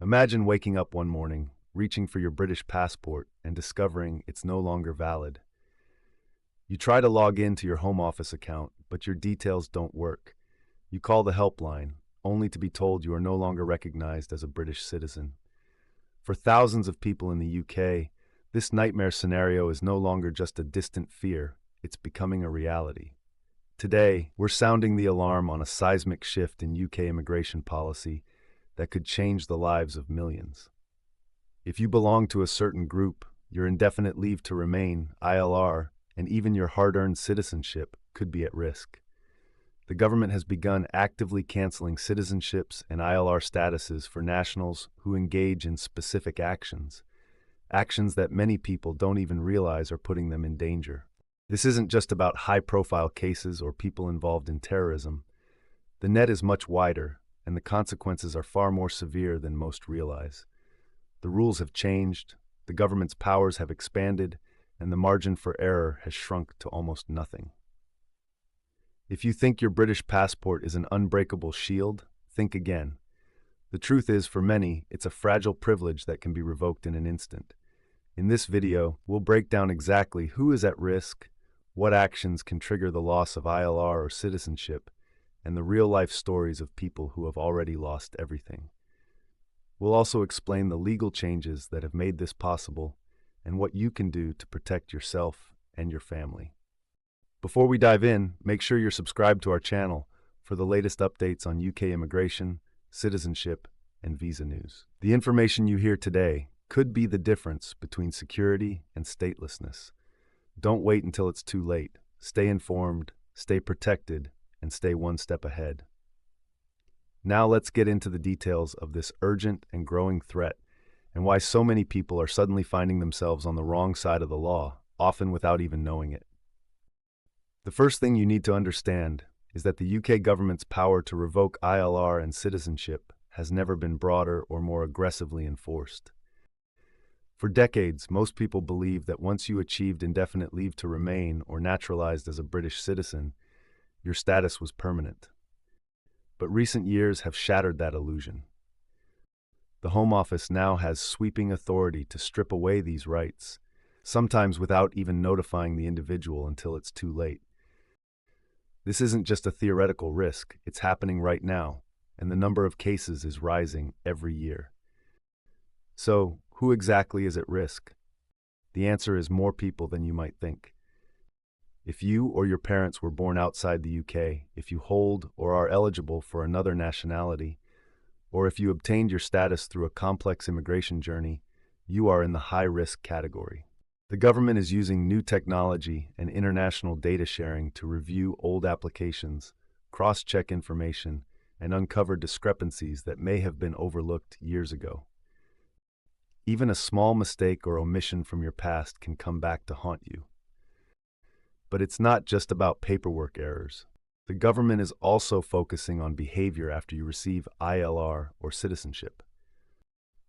Imagine waking up one morning, reaching for your British passport, and discovering it's no longer valid. You try to log in to your Home Office account, but your details don't work. You call the helpline, only to be told you are no longer recognized as a British citizen. For thousands of people in the UK, this nightmare scenario is no longer just a distant fear, it's becoming a reality. Today, we're sounding the alarm on a seismic shift in UK immigration policy that could change the lives of millions. If you belong to a certain group, your indefinite leave to remain, ILR, and even your hard-earned citizenship could be at risk. The government has begun actively canceling citizenships and ILR statuses for nationals who engage in specific actions that many people don't even realize are putting them in danger. This isn't just about high-profile cases or people involved in terrorism. The net is much wider, and the consequences are far more severe than most realize. The rules have changed, the government's powers have expanded, and the margin for error has shrunk to almost nothing. If you think your British passport is an unbreakable shield, think again. The truth is, for many, it's a fragile privilege that can be revoked in an instant. In this video, we'll break down exactly who is at risk, what actions can trigger the loss of ILR or citizenship, and the real-life stories of people who have already lost everything. We'll also explain the legal changes that have made this possible and what you can do to protect yourself and your family. Before we dive in, make sure you're subscribed to our channel for the latest updates on UK immigration, citizenship, and visa news. The information you hear today could be the difference between security and statelessness. Don't wait until it's too late. Stay informed, stay protected, and stay one step ahead. Now let's get into the details of this urgent and growing threat and why so many people are suddenly finding themselves on the wrong side of the law, often without even knowing it. The first thing you need to understand is that the UK government's power to revoke ILR and citizenship has never been broader or more aggressively enforced. For decades, most people believed that once you achieved indefinite leave to remain or naturalized as a British citizen, your status was permanent. But recent years have shattered that illusion. The Home Office now has sweeping authority to strip away these rights, sometimes without even notifying the individual until it's too late. This isn't just a theoretical risk, it's happening right now, and the number of cases is rising every year. So, who exactly is at risk? The answer is more people than you might think. If you or your parents were born outside the UK, if you hold or are eligible for another nationality, or if you obtained your status through a complex immigration journey, you are in the high-risk category. The government is using new technology and international data sharing to review old applications, cross-check information, and uncover discrepancies that may have been overlooked years ago. Even a small mistake or omission from your past can come back to haunt you. But it's not just about paperwork errors. The government is also focusing on behavior after you receive ILR or citizenship.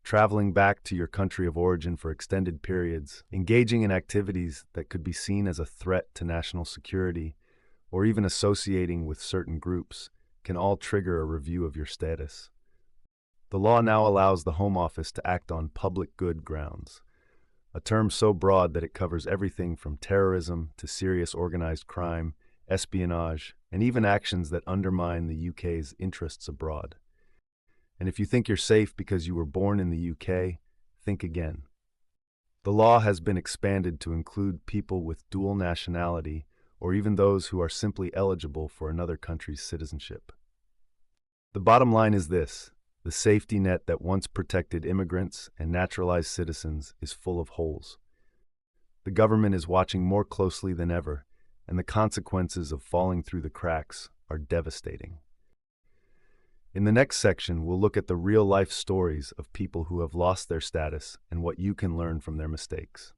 Traveling back to your country of origin for extended periods, engaging in activities that could be seen as a threat to national security, or even associating with certain groups, can all trigger a review of your status. The law now allows the Home Office to act on public good grounds, a term so broad that it covers everything from terrorism to serious organized crime, espionage, and even actions that undermine the UK's interests abroad. And if you think you're safe because you were born in the UK, think again. The law has been expanded to include people with dual nationality or even those who are simply eligible for another country's citizenship. The bottom line is this: the safety net that once protected immigrants and naturalized citizens is full of holes. The government is watching more closely than ever, and the consequences of falling through the cracks are devastating. In the next section, we'll look at the real-life stories of people who have lost their status and what you can learn from their mistakes.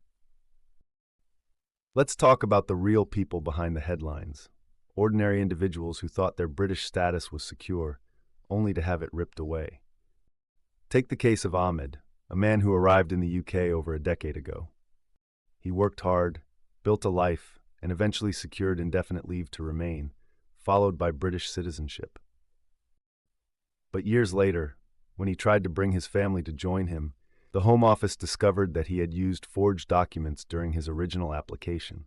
Let's talk about the real people behind the headlines, ordinary individuals who thought their British status was secure, only to have it ripped away. Take the case of Ahmed, a man who arrived in the UK over a decade ago. He worked hard, built a life, and eventually secured indefinite leave to remain, followed by British citizenship. But years later, When he tried to bring his family to join him, the Home Office discovered that he had used forged documents during his original application.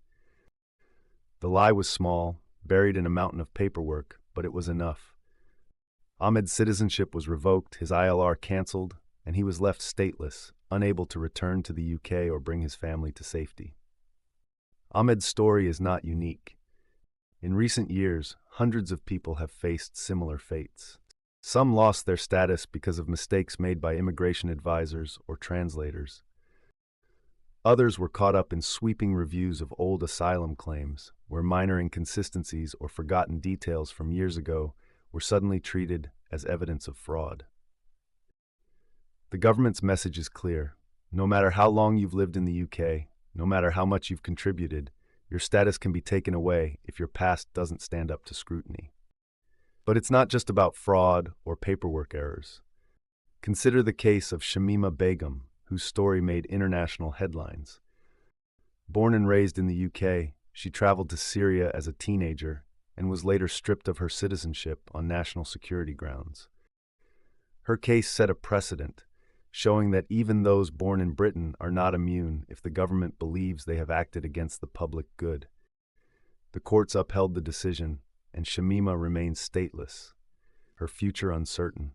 The lie was small, buried in a mountain of paperwork, but it was enough. Ahmed's citizenship was revoked, his ILR cancelled, and he was left stateless, unable to return to the UK or bring his family to safety. Ahmed's story is not unique. In recent years, hundreds of people have faced similar fates. Some lost their status because of mistakes made by immigration advisors or translators. Others were caught up in sweeping reviews of old asylum claims, where minor inconsistencies or forgotten details from years ago were suddenly treated as evidence of fraud. The government's message is clear. No matter how long you've lived in the UK, no matter how much you've contributed, your status can be taken away if your past doesn't stand up to scrutiny. But it's not just about fraud or paperwork errors. Consider the case of Shamima Begum, whose story made international headlines. Born and raised in the UK, she traveled to Syria as a teenager and was later stripped of her citizenship on national security grounds. Her case set a precedent, showing that even those born in Britain are not immune if the government believes they have acted against the public good. The courts upheld the decision, and Shamima remains stateless, her future uncertain.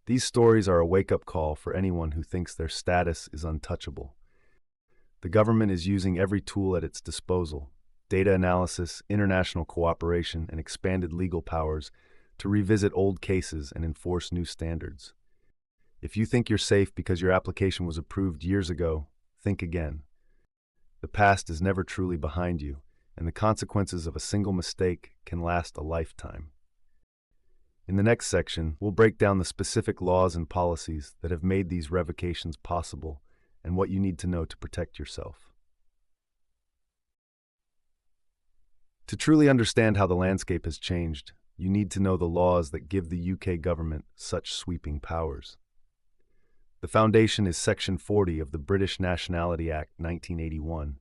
These stories are a wake-up call for anyone who thinks their status is untouchable. The government is using every tool at its disposal, data analysis, international cooperation, and expanded legal powers, to revisit old cases and enforce new standards. If you think you're safe because your application was approved years ago, think again. The past is never truly behind you, and the consequences of a single mistake can last a lifetime. In the next section, we'll break down the specific laws and policies that have made these revocations possible and what you need to know to protect yourself. To truly understand how the landscape has changed, you need to know the laws that give the UK government such sweeping powers. The foundation is Section 40 of the British Nationality Act 1981,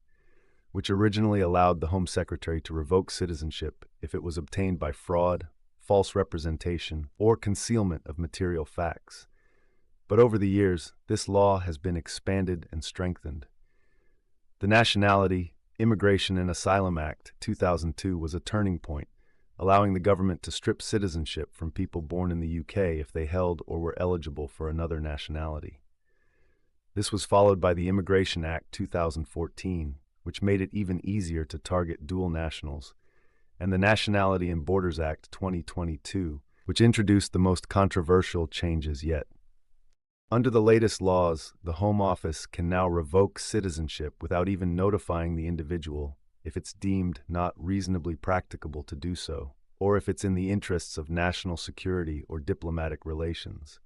which originally allowed the Home Secretary to revoke citizenship if it was obtained by fraud, false representation, or concealment of material facts. But over the years, this law has been expanded and strengthened. The Nationality, Immigration and Asylum Act 2002 was a turning point, allowing the government to strip citizenship from people born in the UK if they held or were eligible for another nationality. This was followed by the Immigration Act 2014, which made it even easier to target dual nationals, and the Nationality and Borders Act 2022, which introduced the most controversial changes yet. Under the latest laws, the Home Office can now revoke citizenship without even notifying the individual if it's deemed not reasonably practicable to do so, or if it's in the interests of national security or diplomatic relations.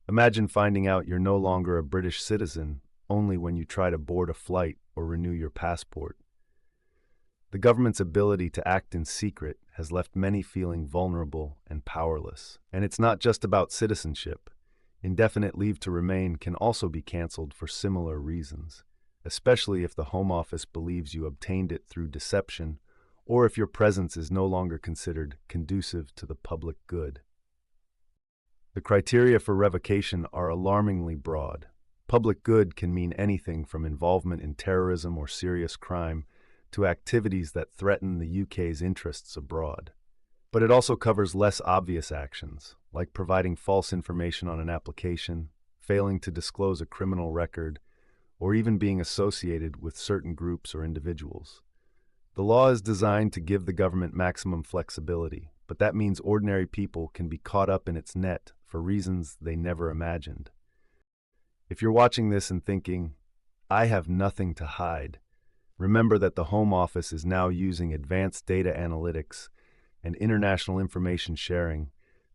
Imagine finding out you're no longer a British citizen only when you try to board a flight or renew your passport. The government's ability to act in secret has left many feeling vulnerable and powerless. And it's not just about citizenship. Indefinite leave to remain can also be cancelled for similar reasons, especially if the Home Office believes you obtained it through deception or if your presence is no longer considered conducive to the public good. The criteria for revocation are alarmingly broad. Public good can mean anything from involvement in terrorism or serious crime to activities that threaten the UK's interests abroad. But it also covers less obvious actions, like providing false information on an application, failing to disclose a criminal record, or even being associated with certain groups or individuals. The law is designed to give the government maximum flexibility, but that means ordinary people can be caught up in its net for reasons they never imagined. If you're watching this and thinking, "I have nothing to hide," remember that the Home Office is now using advanced data analytics and international information sharing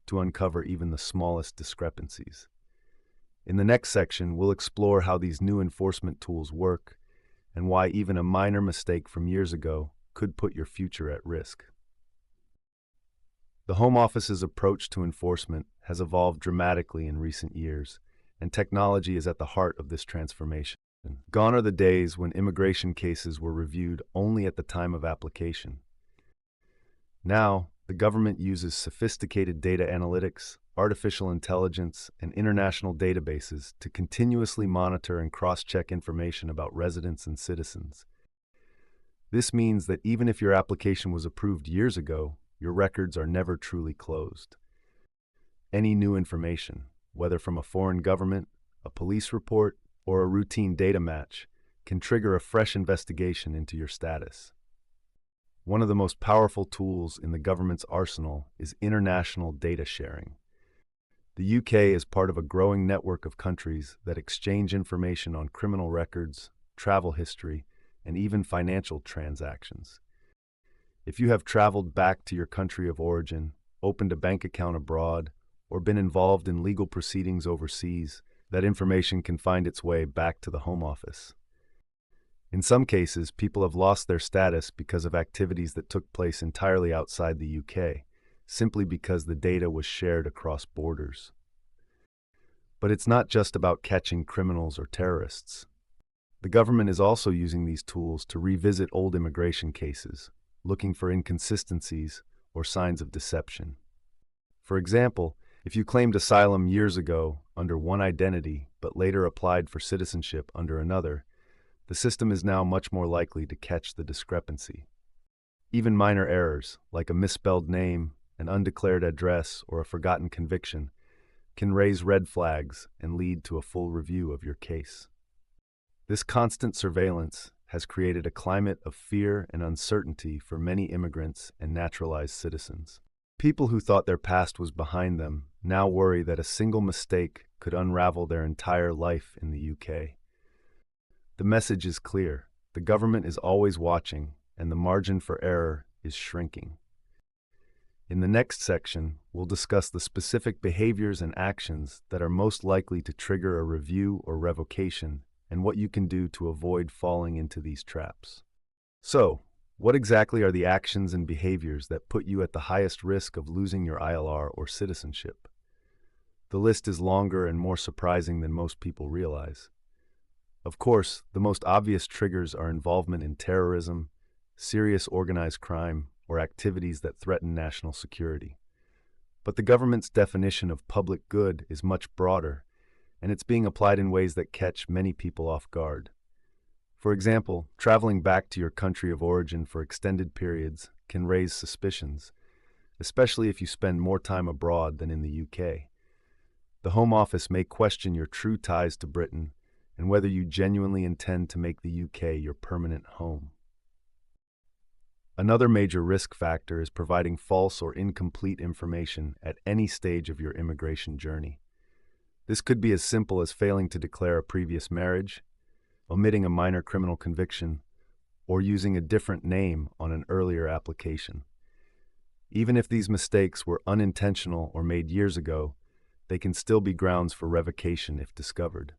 to uncover even the smallest discrepancies. In the next section, we'll explore how these new enforcement tools work and why even a minor mistake from years ago could put your future at risk. The Home Office's approach to enforcement has evolved dramatically in recent years, and technology is at the heart of this transformation. Gone are the days when immigration cases were reviewed only at the time of application. Now, The government uses sophisticated data analytics, artificial intelligence, and international databases to continuously monitor and cross-check information about residents and citizens. This means that even if your application was approved years ago, your records are never truly closed. Any new information, whether from a foreign government, a police report, or a routine data match, can trigger a fresh investigation into your status. One of the most powerful tools in the government's arsenal is international data sharing. The UK is part of a growing network of countries that exchange information on criminal records, travel history, and even financial transactions. If you have traveled back to your country of origin, opened a bank account abroad, or been involved in legal proceedings overseas, that information can find its way back to the Home Office. In some cases, people have lost their status because of activities that took place entirely outside the UK, simply because the data was shared across borders. But it's not just about catching criminals or terrorists. The government is also using these tools to revisit old immigration cases, looking for inconsistencies or signs of deception. For example, if you claimed asylum years ago under one identity but later applied for citizenship under another, the system is now much more likely to catch the discrepancy. Even minor errors, like a misspelled name, an undeclared address, or a forgotten conviction, can raise red flags and lead to a full review of your case. This constant surveillance has created a climate of fear and uncertainty for many immigrants and naturalized citizens. People who thought their past was behind them now worry that a single mistake could unravel their entire life in the UK. The message is clear. The government is always watching, and the margin for error is shrinking. In the next section, we'll discuss the specific behaviors and actions that are most likely to trigger a review or revocation, and what you can do to avoid falling into these traps. So, what exactly are the actions and behaviors that put you at the highest risk of losing your ILR or citizenship? The list is longer and more surprising than most people realize. Of course, the most obvious triggers are involvement in terrorism, serious organized crime, or activities that threaten national security. But the government's definition of public good is much broader, and it's being applied in ways that catch many people off guard. For example, traveling back to your country of origin for extended periods can raise suspicions, especially if you spend more time abroad than in the UK. The Home Office may question your true ties to Britain and whether you genuinely intend to make the UK your permanent home. Another major risk factor is providing false or incomplete information at any stage of your immigration journey. This could be as simple as failing to declare a previous marriage, omitting a minor criminal conviction, or using a different name on an earlier application. Even if these mistakes were unintentional or made years ago, they can still be grounds for revocation if discovered.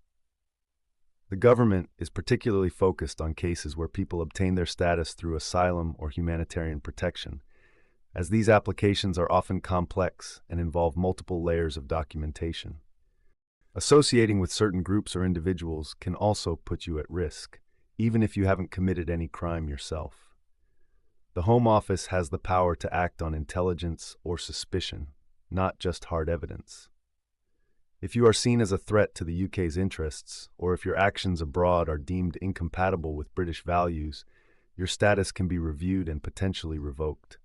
The government is particularly focused on cases where people obtain their status through asylum or humanitarian protection, as these applications are often complex and involve multiple layers of documentation. Associating with certain groups or individuals can also put you at risk, even if you haven't committed any crime yourself. The Home Office has the power to act on intelligence or suspicion, not just hard evidence. If you are seen as a threat to the UK's interests, or if your actions abroad are deemed incompatible with British values, your status can be reviewed and potentially revoked.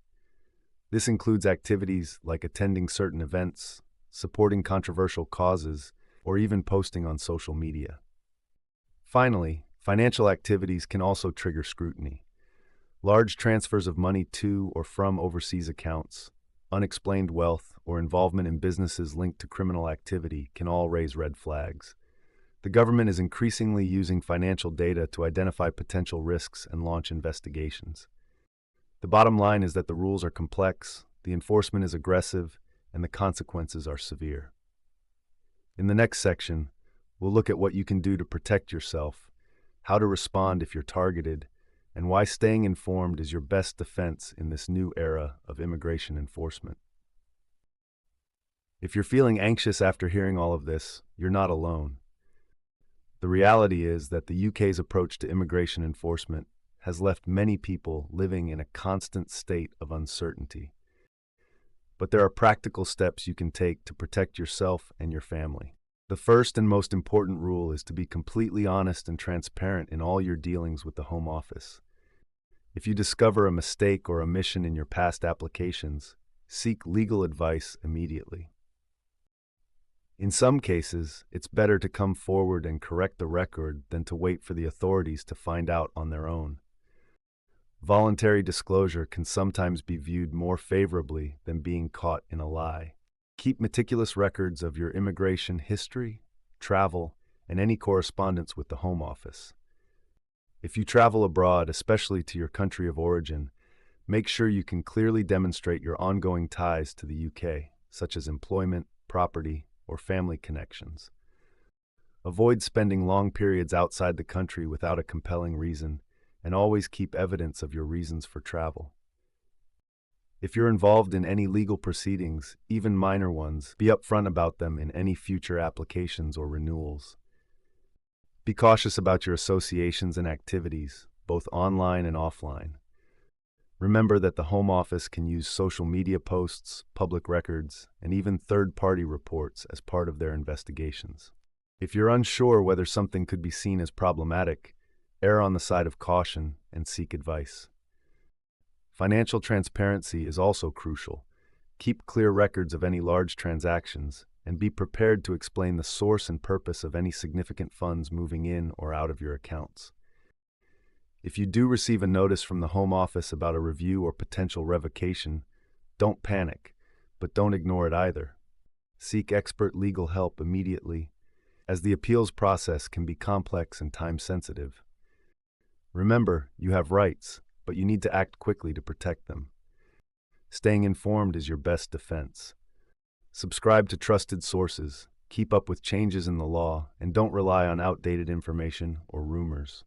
This includes activities like attending certain events, supporting controversial causes, or even posting on social media. Finally, financial activities can also trigger scrutiny. Large transfers of money to or from overseas accounts, unexplained wealth, or involvement in businesses linked to criminal activity can all raise red flags. The government is increasingly using financial data to identify potential risks and launch investigations. The bottom line is that the rules are complex, the enforcement is aggressive, and the consequences are severe. In the next section, we'll look at what you can do to protect yourself, how to respond if you're targeted, and why staying informed is your best defense in this new era of immigration enforcement. If you're feeling anxious after hearing all of this, you're not alone. The reality is that the UK's approach to immigration enforcement has left many people living in a constant state of uncertainty. but there are practical steps you can take to protect yourself and your family. The first and most important rule is to be completely honest and transparent in all your dealings with the Home Office. If you discover a mistake or omission in your past applications, seek legal advice immediately. In some cases, it's better to come forward and correct the record than to wait for the authorities to find out on their own. Voluntary disclosure can sometimes be viewed more favorably than being caught in a lie. Keep meticulous records of your immigration history, travel, and any correspondence with the Home Office. If you travel abroad, especially to your country of origin, make sure you can clearly demonstrate your ongoing ties to the UK, such as employment, property, or family connections. Avoid spending long periods outside the country without a compelling reason, and always keep evidence of your reasons for travel. If you're involved in any legal proceedings, even minor ones, be upfront about them in any future applications or renewals. Be cautious about your associations and activities, both online and offline. Remember that the Home Office can use social media posts, public records, and even third-party reports as part of their investigations. If you're unsure whether something could be seen as problematic, err on the side of caution and seek advice. Financial transparency is also crucial. Keep clear records of any large transactions and be prepared to explain the source and purpose of any significant funds moving in or out of your accounts. If you do receive a notice from the Home Office about a review or potential revocation, don't panic, but don't ignore it either. Seek expert legal help immediately, as the appeals process can be complex and time-sensitive. Remember, you have rights, but you need to act quickly to protect them. Staying informed is your best defense. Subscribe to trusted sources, keep up with changes in the law, and don't rely on outdated information or rumors.